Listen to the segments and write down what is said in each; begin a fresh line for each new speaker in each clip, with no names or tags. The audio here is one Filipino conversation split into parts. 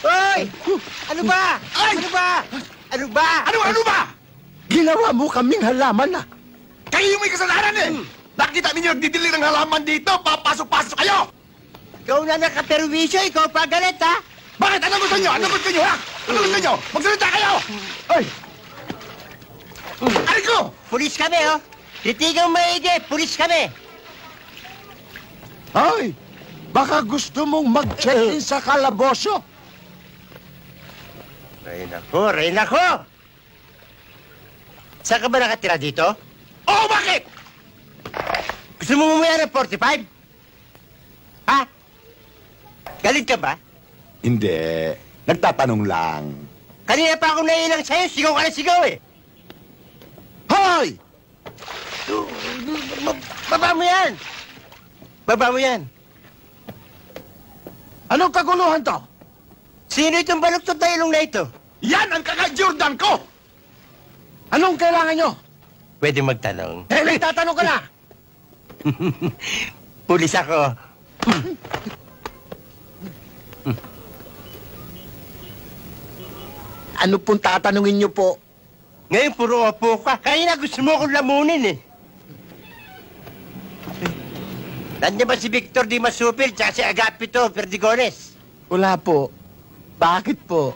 Hoy! Ano ba?
Ay!
Ano ba? Ano ba?
Ano ba?
Ginawa mo kaming halaman na.
Kayo yung may kasalanan eh! Nakita ninyo nagdidilig ng halaman dito, papasok-pasok kayo!
Ikaw na nakaperwisyo, ikaw pa galit, ha?
Bakit? Ano gusto nyo? Ano gusto nyo, ha? Ano gusto nyo? Magsalita kayo!
Ay!
Ay ko!
Pulis kami, oh. Titigang maigi, pulis kami.
Ay! Baka gusto mong mag-check-in sa kalaboso?
Ray nako! Saan ka ba nakatira dito?
Oo, bakit?
Gusto mo mamaya ng 45? Ha? Galit ka ba?
Hindi. Nagtatanong lang.
Kanina pa ako nailang sa'yo, sigaw ka na sigaw eh.
Hoy!
Baba mo yan! Baba mo yan!
Anong kaguluhan to?
Sino itong baluktot na ilong na ito?
Yan ang kaka-Jordan ko!
Anong kailangan nyo?
Pwede magtanong.
Eh, nagtatanong ka na!
Pulis ako.
Ano pong tatanungin nyo po?
Ngayon puro opo ka. Kanina gusto mo akong lamunin eh. Nandiyan ba si Victor Di Masupil tsaka si Agapito Perdigones?
Wala po. Bakit po?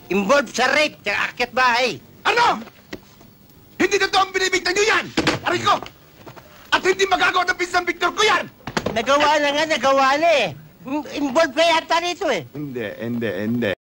Involved sa rape tsaka akyat bahay.
Ano? Hindi na to ang binibigtan nyo yan! Aray ko! At hindi magagawa ng pinsang Victor ko yan!
Nagawa na nga, nagawa na eh. Involved ka yata rito eh.
Hindi.